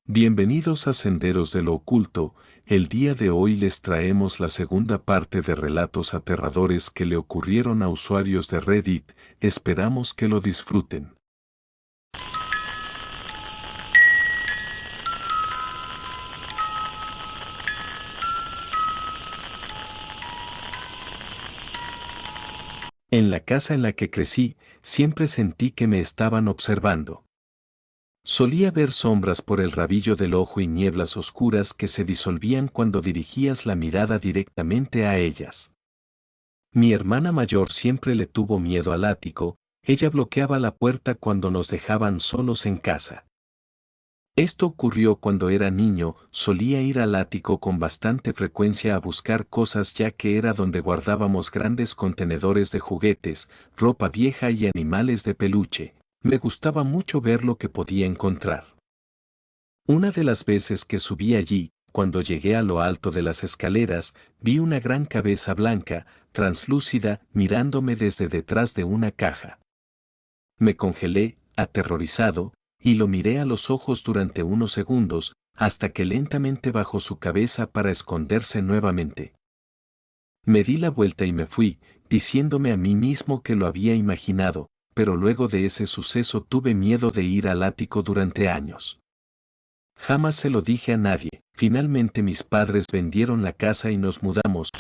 Bienvenidos a Senderos de lo Oculto. El día de hoy les traemos la segunda parte de relatos aterradores que le ocurrieron a usuarios de Reddit. Esperamos que lo disfruten. En la casa en la que crecí, siempre sentí que me estaban observando. Solía ver sombras por el rabillo del ojo y nieblas oscuras que se disolvían cuando dirigías la mirada directamente a ellas. Mi hermana mayor siempre le tuvo miedo al ático, ella bloqueaba la puerta cuando nos dejaban solos en casa. Esto ocurrió cuando era niño, solía ir al ático con bastante frecuencia a buscar cosas ya que era donde guardábamos grandes contenedores de juguetes, ropa vieja y animales de peluche. Me gustaba mucho ver lo que podía encontrar. Una de las veces que subí allí, cuando llegué a lo alto de las escaleras, vi una gran cabeza blanca, translúcida, mirándome desde detrás de una caja. Me congelé, aterrorizado, y lo miré a los ojos durante unos segundos, hasta que lentamente bajó su cabeza para esconderse nuevamente. Me di la vuelta y me fui, diciéndome a mí mismo que lo había imaginado, pero luego de ese suceso tuve miedo de ir al ático durante años. Jamás se lo dije a nadie. Finalmente mis padres vendieron la casa y nos mudamos.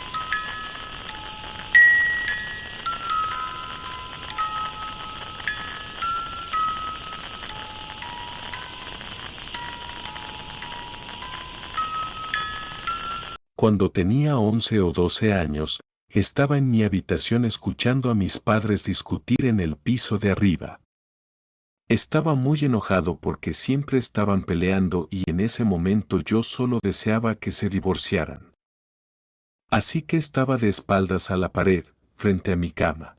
Cuando tenía 11 o 12 años, estaba en mi habitación escuchando a mis padres discutir en el piso de arriba. Estaba muy enojado porque siempre estaban peleando y en ese momento yo solo deseaba que se divorciaran. Así que estaba de espaldas a la pared, frente a mi cama.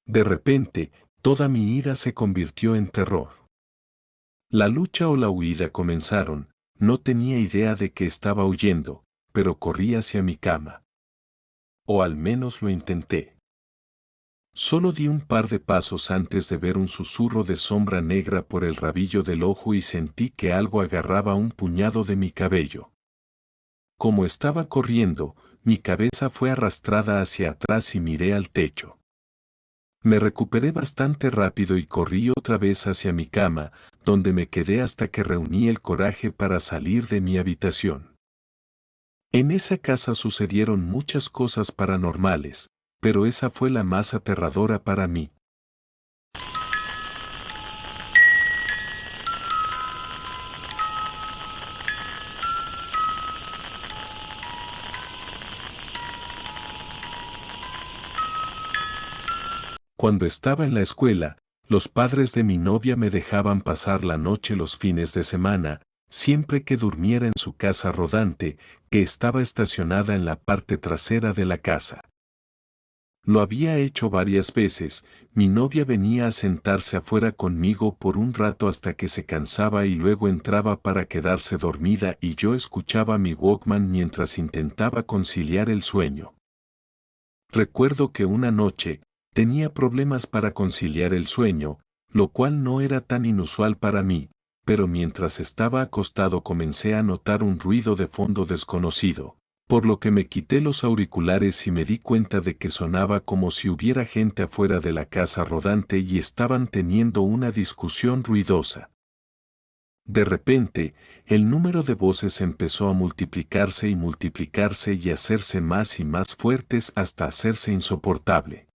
De repente, toda mi ira se convirtió en terror. La lucha o la huida comenzaron, no tenía idea de que estaba huyendo, pero corrí hacia mi cama. O al menos lo intenté. Solo di un par de pasos antes de ver un susurro de sombra negra por el rabillo del ojo y sentí que algo agarraba un puñado de mi cabello. Como estaba corriendo, mi cabeza fue arrastrada hacia atrás y miré al techo. Me recuperé bastante rápido y corrí otra vez hacia mi cama, donde me quedé hasta que reuní el coraje para salir de mi habitación. En esa casa sucedieron muchas cosas paranormales, pero esa fue la más aterradora para mí. Cuando estaba en la escuela, los padres de mi novia me dejaban pasar la noche los fines de semana, siempre que durmiera en su casa rodante, que estaba estacionada en la parte trasera de la casa. Lo había hecho varias veces, mi novia venía a sentarse afuera conmigo por un rato hasta que se cansaba y luego entraba para quedarse dormida y yo escuchaba mi Walkman mientras intentaba conciliar el sueño. Recuerdo que una noche, tenía problemas para conciliar el sueño, lo cual no era tan inusual para mí, pero mientras estaba acostado comencé a notar un ruido de fondo desconocido, por lo que me quité los auriculares y me di cuenta de que sonaba como si hubiera gente afuera de la casa rodante y estaban teniendo una discusión ruidosa. De repente, el número de voces empezó a multiplicarse y hacerse más y más fuertes hasta hacerse insoportable.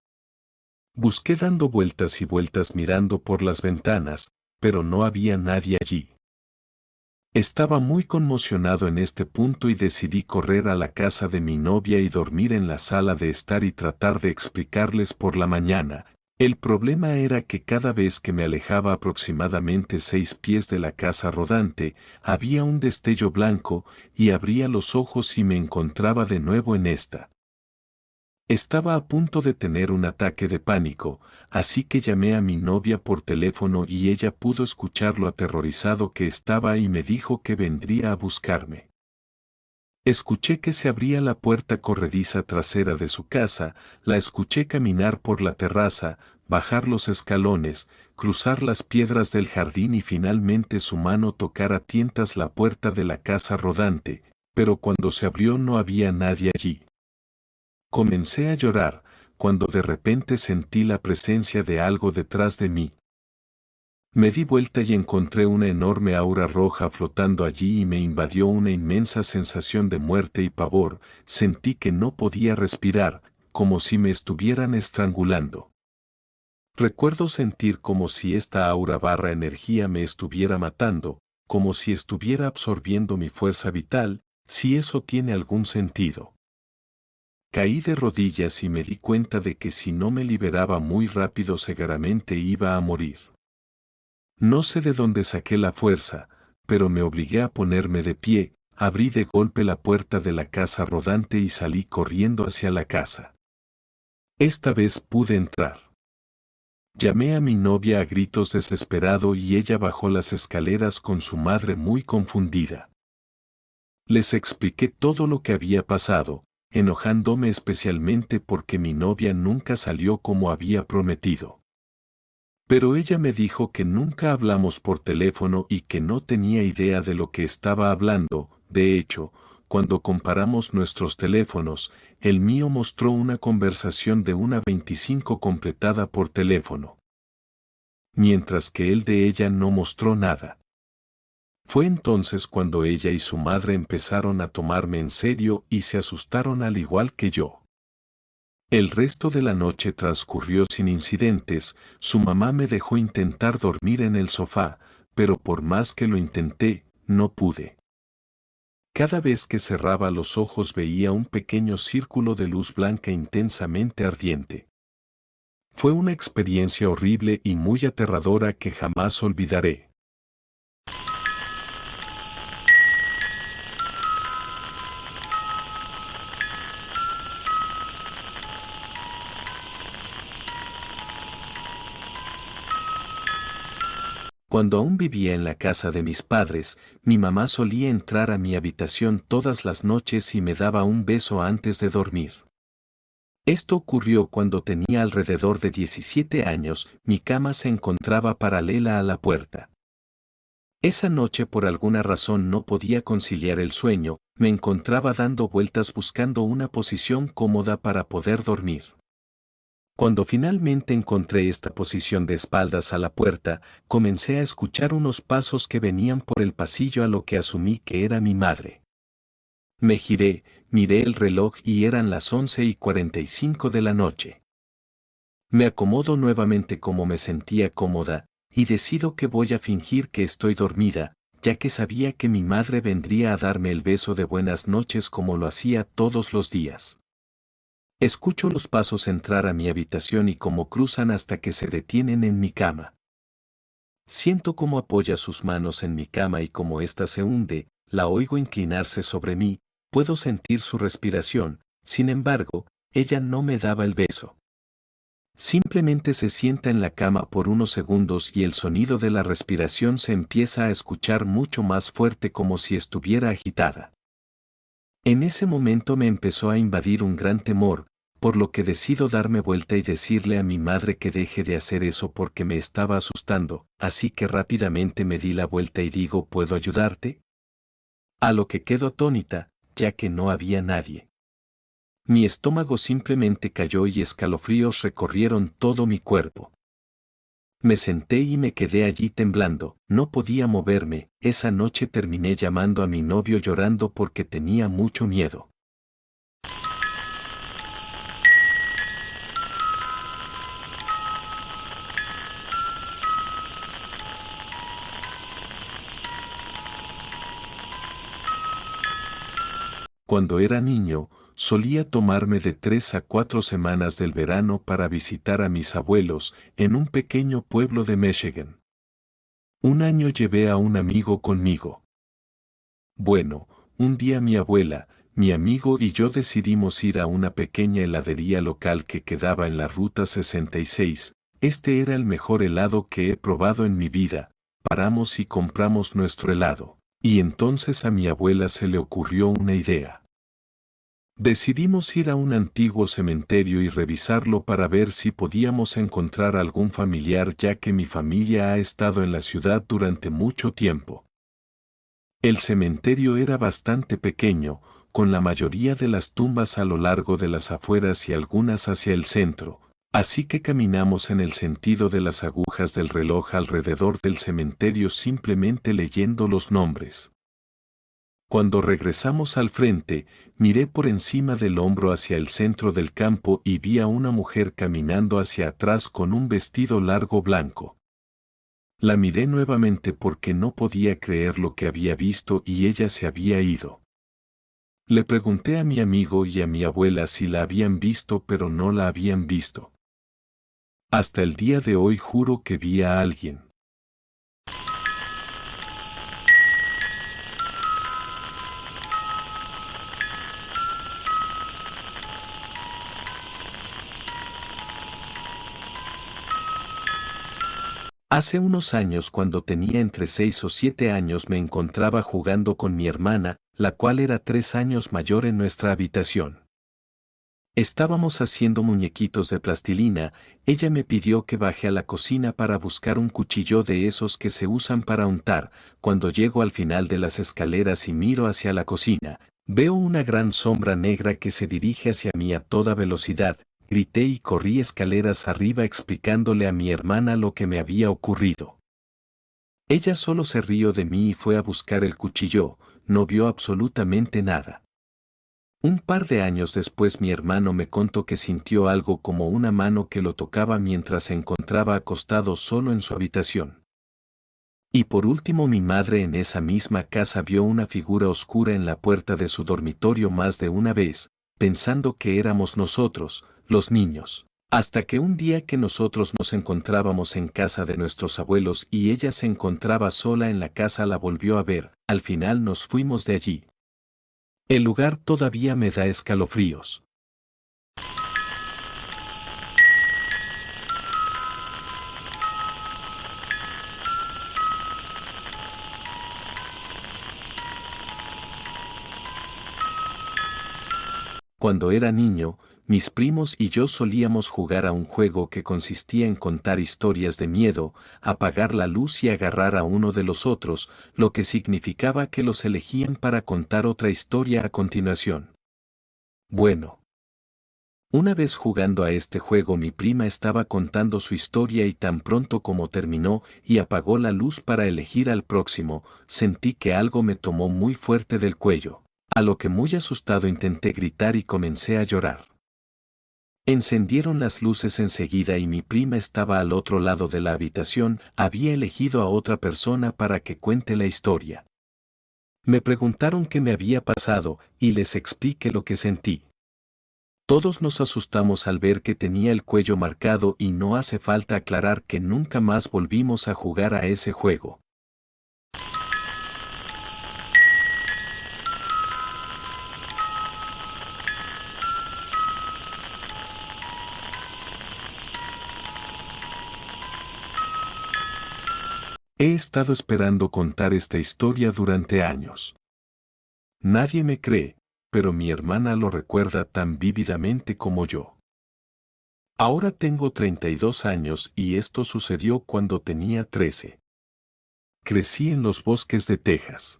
Busqué dando vueltas y vueltas mirando por las ventanas, pero no había nadie allí. Estaba muy conmocionado en este punto y decidí correr a la casa de mi novia y dormir en la sala de estar y tratar de explicarles por la mañana. El problema era que cada vez que me alejaba aproximadamente 6 pies de la casa rodante, había un destello blanco y abría los ojos y me encontraba de nuevo en esta. Estaba a punto de tener un ataque de pánico, así que llamé a mi novia por teléfono y ella pudo escuchar lo aterrorizado que estaba y me dijo que vendría a buscarme. Escuché que se abría la puerta corrediza trasera de su casa, la escuché caminar por la terraza, bajar los escalones, cruzar las piedras del jardín y finalmente su mano tocar a tientas la puerta de la casa rodante, pero cuando se abrió no había nadie allí. Comencé a llorar, cuando de repente sentí la presencia de algo detrás de mí. Me di vuelta y encontré una enorme aura roja flotando allí y me invadió una inmensa sensación de muerte y pavor. Sentí que no podía respirar, como si me estuvieran estrangulando. Recuerdo sentir como si esta aura barra energía me estuviera matando, como si estuviera absorbiendo mi fuerza vital, si eso tiene algún sentido. Caí de rodillas y me di cuenta de que si no me liberaba muy rápido seguramente iba a morir. No sé de dónde saqué la fuerza, pero me obligué a ponerme de pie, abrí de golpe la puerta de la casa rodante y salí corriendo hacia la casa. Esta vez pude entrar. Llamé a mi novia a gritos desesperado y ella bajó las escaleras con su madre muy confundida. Les expliqué todo lo que había pasado, enojándome especialmente porque mi novia nunca salió como había prometido. Pero ella me dijo que nunca hablamos por teléfono y que no tenía idea de lo que estaba hablando. De hecho, cuando comparamos nuestros teléfonos, el mío mostró una conversación de 1:25 completada por teléfono, mientras que el de ella no mostró nada. Fue entonces cuando ella y su madre empezaron a tomarme en serio y se asustaron al igual que yo. El resto de la noche transcurrió sin incidentes. Su mamá me dejó intentar dormir en el sofá, pero por más que lo intenté, no pude. Cada vez que cerraba los ojos veía un pequeño círculo de luz blanca intensamente ardiente. Fue una experiencia horrible y muy aterradora que jamás olvidaré. Cuando aún vivía en la casa de mis padres, mi mamá solía entrar a mi habitación todas las noches y me daba un beso antes de dormir. Esto ocurrió cuando tenía alrededor de 17 años, mi cama se encontraba paralela a la puerta. Esa noche por alguna razón no podía conciliar el sueño, me encontraba dando vueltas buscando una posición cómoda para poder dormir. Cuando finalmente encontré esta posición de espaldas a la puerta, comencé a escuchar unos pasos que venían por el pasillo a lo que asumí que era mi madre. Me giré, miré el reloj y eran las 11:45 de la noche. Me acomodo nuevamente como me sentía cómoda, y decido que voy a fingir que estoy dormida, ya que sabía que mi madre vendría a darme el beso de buenas noches como lo hacía todos los días. Escucho los pasos entrar a mi habitación y cómo cruzan hasta que se detienen en mi cama. Siento cómo apoya sus manos en mi cama y cómo ésta se hunde, la oigo inclinarse sobre mí, puedo sentir su respiración, sin embargo, ella no me daba el beso. Simplemente se sienta en la cama por unos segundos y el sonido de la respiración se empieza a escuchar mucho más fuerte como si estuviera agitada. En ese momento me empezó a invadir un gran temor, por lo que decido darme vuelta y decirle a mi madre que deje de hacer eso porque me estaba asustando, así que rápidamente me di la vuelta y digo, ¿puedo ayudarte? A lo que quedo atónita, ya que no había nadie. Mi estómago simplemente cayó y escalofríos recorrieron todo mi cuerpo. Me senté y me quedé allí temblando, no podía moverme. Esa noche terminé llamando a mi novio llorando porque tenía mucho miedo. Cuando era niño, solía tomarme de 3 a 4 semanas del verano para visitar a mis abuelos en un pequeño pueblo de Michigan. Un año llevé a un amigo conmigo. Bueno, un día mi abuela, mi amigo y yo decidimos ir a una pequeña heladería local que quedaba en la Ruta 66. Este era el mejor helado que he probado en mi vida. Paramos y compramos nuestro helado. Y entonces a mi abuela se le ocurrió una idea. Decidimos ir a un antiguo cementerio y revisarlo para ver si podíamos encontrar algún familiar, ya que mi familia ha estado en la ciudad durante mucho tiempo. El cementerio era bastante pequeño, con la mayoría de las tumbas a lo largo de las afueras y algunas hacia el centro, así que caminamos en el sentido de las agujas del reloj alrededor del cementerio simplemente leyendo los nombres. Cuando regresamos al frente, miré por encima del hombro hacia el centro del campo y vi a una mujer caminando hacia atrás con un vestido largo blanco. La miré nuevamente porque no podía creer lo que había visto y ella se había ido. Le pregunté a mi amigo y a mi abuela si la habían visto, pero no la habían visto. Hasta el día de hoy juro que vi a alguien. Hace unos años, cuando tenía entre 6 o 7 años, me encontraba jugando con mi hermana, la cual era 3 años mayor, en nuestra habitación. Estábamos haciendo muñequitos de plastilina. Ella me pidió que baje a la cocina para buscar un cuchillo de esos que se usan para untar. Cuando llego al final de las escaleras y miro hacia la cocina, veo una gran sombra negra que se dirige hacia mí a toda velocidad. Grité y corrí escaleras arriba explicándole a mi hermana lo que me había ocurrido. Ella solo se rió de mí y fue a buscar el cuchillo. No vio absolutamente nada. Un par de años después, mi hermano me contó que sintió algo como una mano que lo tocaba mientras se encontraba acostado solo en su habitación. Y por último, mi madre en esa misma casa vio una figura oscura en la puerta de su dormitorio más de una vez, pensando que éramos nosotros, los niños. Hasta que un día que nosotros nos encontrábamos en casa de nuestros abuelos y ella se encontraba sola en la casa, la volvió a ver. Al final nos fuimos de allí. El lugar todavía me da escalofríos. Cuando era niño, mis primos y yo solíamos jugar a un juego que consistía en contar historias de miedo, apagar la luz y agarrar a uno de los otros, lo que significaba que los elegían para contar otra historia a continuación. Bueno. Una vez jugando a este juego, mi prima estaba contando su historia y tan pronto como terminó y apagó la luz para elegir al próximo, sentí que algo me tomó muy fuerte del cuello. A lo que, muy asustado, intenté gritar y comencé a llorar. Encendieron las luces enseguida y mi prima estaba al otro lado de la habitación. Había elegido a otra persona para que cuente la historia. Me preguntaron qué me había pasado y les expliqué lo que sentí. Todos nos asustamos al ver que tenía el cuello marcado y no hace falta aclarar que nunca más volvimos a jugar a ese juego. He estado esperando contar esta historia durante años. Nadie me cree, pero mi hermana lo recuerda tan vívidamente como yo. Ahora tengo 32 años y esto sucedió cuando tenía 13. Crecí en los bosques de Texas.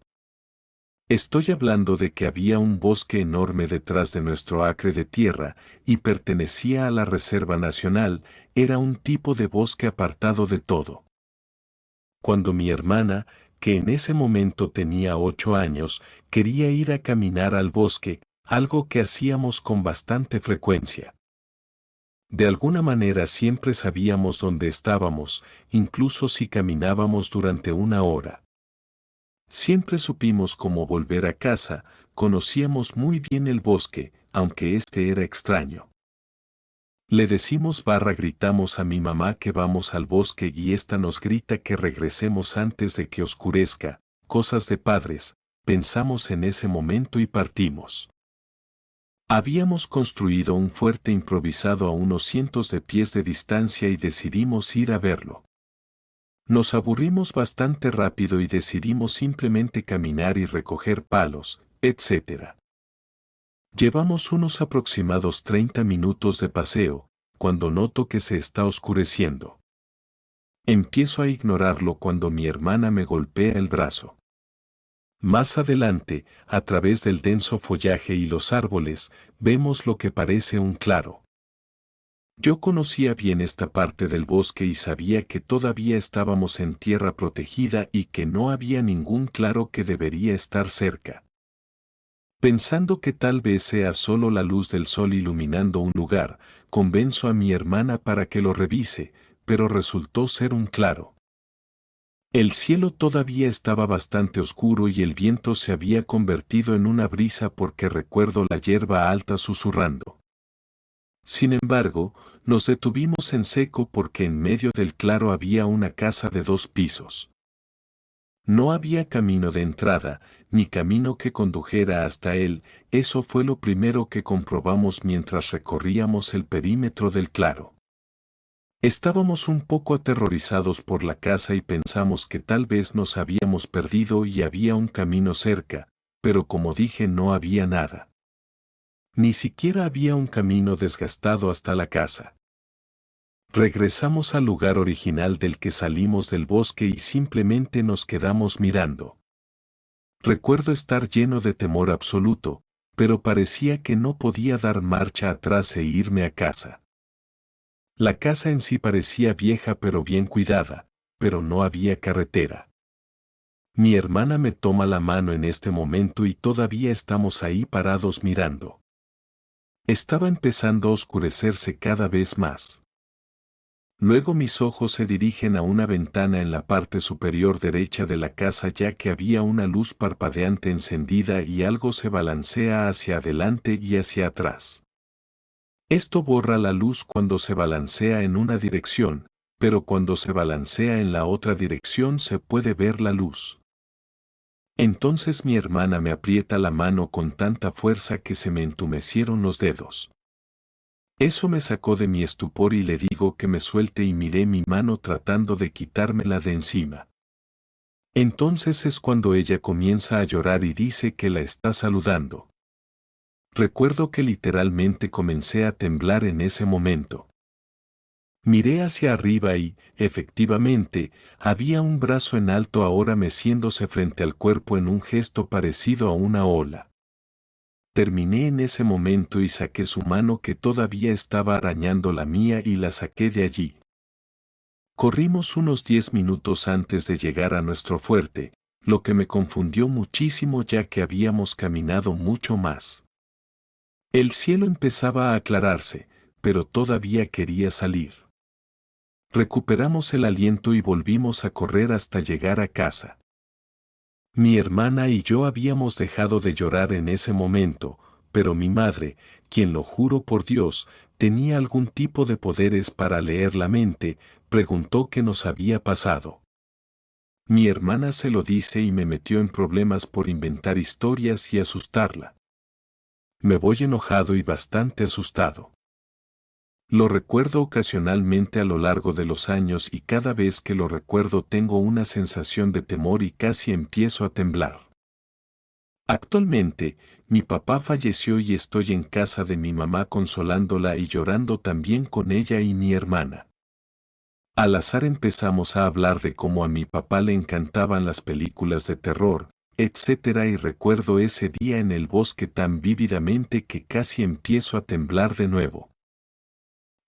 Estoy hablando de que había un bosque enorme detrás de nuestro acre de tierra y pertenecía a la Reserva Nacional. Era un tipo de bosque apartado de todo. Cuando mi hermana, que en ese momento tenía 8 años, quería ir a caminar al bosque, algo que hacíamos con bastante frecuencia. De alguna manera siempre sabíamos dónde estábamos, incluso si caminábamos durante una hora. Siempre supimos cómo volver a casa, conocíamos muy bien el bosque, aunque este era extraño. Le decimos gritamos a mi mamá que vamos al bosque y ésta nos grita que regresemos antes de que oscurezca. Cosas de padres, pensamos en ese momento y partimos. Habíamos construido un fuerte improvisado a unos cientos de pies de distancia y decidimos ir a verlo. Nos aburrimos bastante rápido y decidimos simplemente caminar y recoger palos, etc. Llevamos unos aproximados 30 minutos de paseo, cuando noto que se está oscureciendo. Empiezo a ignorarlo cuando mi hermana me golpea el brazo. Más adelante, a través del denso follaje y los árboles, vemos lo que parece un claro. Yo conocía bien esta parte del bosque y sabía que todavía estábamos en tierra protegida y que no había ningún claro que debería estar cerca. Pensando que tal vez sea solo la luz del sol iluminando un lugar, convenzo a mi hermana para que lo revise, pero resultó ser un claro. El cielo todavía estaba bastante oscuro y el viento se había convertido en una brisa porque recuerdo la hierba alta susurrando. Sin embargo, nos detuvimos en seco porque en medio del claro había una casa de 2 pisos. No había camino de entrada, ni camino que condujera hasta él, eso fue lo primero que comprobamos mientras recorríamos el perímetro del claro. Estábamos un poco aterrorizados por la casa y pensamos que tal vez nos habíamos perdido y había un camino cerca, pero como dije no había nada. Ni siquiera había un camino desgastado hasta la casa. Regresamos al lugar original del que salimos del bosque y simplemente nos quedamos mirando. Recuerdo estar lleno de temor absoluto, pero parecía que no podía dar marcha atrás e irme a casa. La casa en sí parecía vieja pero bien cuidada, pero no había carretera. Mi hermana me toma la mano en este momento y todavía estamos ahí parados mirando. Estaba empezando a oscurecerse cada vez más. Luego mis ojos se dirigen a una ventana en la parte superior derecha de la casa ya que había una luz parpadeante encendida y algo se balancea hacia adelante y hacia atrás. Esto borra la luz cuando se balancea en una dirección, pero cuando se balancea en la otra dirección se puede ver la luz. Entonces mi hermana me aprieta la mano con tanta fuerza que se me entumecieron los dedos. Eso me sacó de mi estupor y le digo que me suelte y miré mi mano tratando de quitármela de encima. Entonces es cuando ella comienza a llorar y dice que la está saludando. Recuerdo que literalmente comencé a temblar en ese momento. Miré hacia arriba y, efectivamente, había un brazo en alto ahora meciéndose frente al cuerpo en un gesto parecido a una ola. Terminé en ese momento y saqué su mano que todavía estaba arañando la mía y la saqué de allí. Corrimos unos 10 minutos antes de llegar a nuestro fuerte, lo que me confundió muchísimo ya que habíamos caminado mucho más. El cielo empezaba a aclararse, pero todavía quería salir. Recuperamos el aliento y volvimos a correr hasta llegar a casa. Mi hermana y yo habíamos dejado de llorar en ese momento, pero mi madre, quien lo juro por Dios, tenía algún tipo de poderes para leer la mente, preguntó qué nos había pasado. Mi hermana se lo dice y me metió en problemas por inventar historias y asustarla. Me voy enojado y bastante asustado. Lo recuerdo ocasionalmente a lo largo de los años y cada vez que lo recuerdo tengo una sensación de temor y casi empiezo a temblar. Actualmente, mi papá falleció y estoy en casa de mi mamá consolándola y llorando también con ella y mi hermana. Al azar empezamos a hablar de cómo a mi papá le encantaban las películas de terror, etc. y recuerdo ese día en el bosque tan vívidamente que casi empiezo a temblar de nuevo.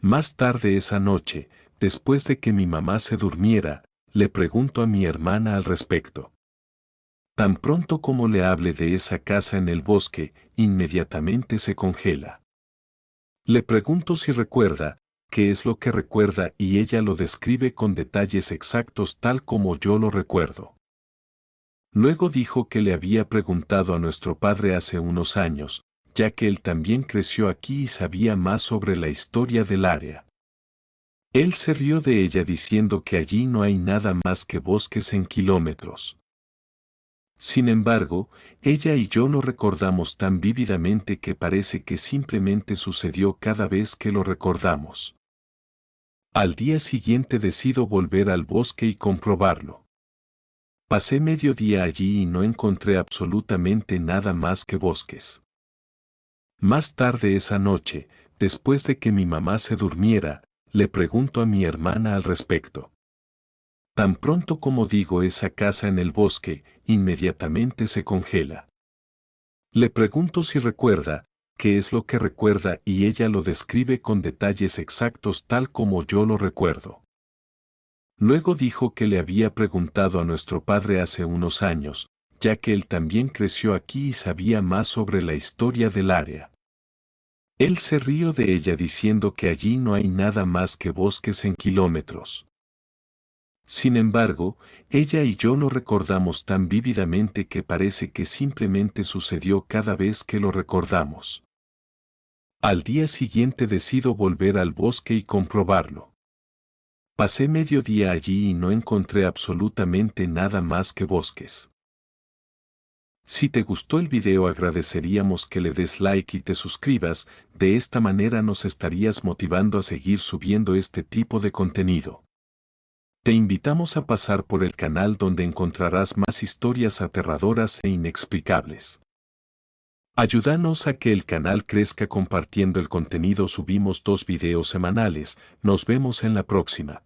Más tarde esa noche, después de que mi mamá se durmiera, le pregunto a mi hermana al respecto. Tan pronto como le hable de esa casa en el bosque, inmediatamente se congela. Le pregunto si recuerda, qué es lo que recuerda y ella lo describe con detalles exactos tal como yo lo recuerdo. Luego dijo que le había preguntado a nuestro padre hace unos años, ya que él también creció aquí y sabía más sobre la historia del área. Él se rió de ella diciendo que allí no hay nada más que bosques en kilómetros. Sin embargo, ella y yo lo recordamos tan vívidamente que parece que simplemente sucedió cada vez que lo recordamos. Al día siguiente decido volver al bosque y comprobarlo. Pasé medio día allí y no encontré absolutamente nada más que bosques. Más tarde esa noche, después de que mi mamá se durmiera, le pregunto a mi hermana al respecto. Tan pronto como digo esa casa en el bosque, inmediatamente se congela. Le pregunto si recuerda, qué es lo que recuerda y ella lo describe con detalles exactos tal como yo lo recuerdo. Luego dijo que le había preguntado a nuestro padre hace unos años, ya que él también creció aquí y sabía más sobre la historia del área. Él se rió de ella diciendo que allí no hay nada más que bosques en kilómetros. Sin embargo, ella y yo lo recordamos tan vívidamente que parece que simplemente sucedió cada vez que lo recordamos. Al día siguiente decido volver al bosque y comprobarlo. Pasé medio día allí y no encontré absolutamente nada más que bosques. Si te gustó el video agradeceríamos que le des like y te suscribas, de esta manera nos estarías motivando a seguir subiendo este tipo de contenido. Te invitamos a pasar por el canal donde encontrarás más historias aterradoras e inexplicables. Ayúdanos a que el canal crezca compartiendo el contenido. Subimos 2 videos semanales. Nos vemos en la próxima.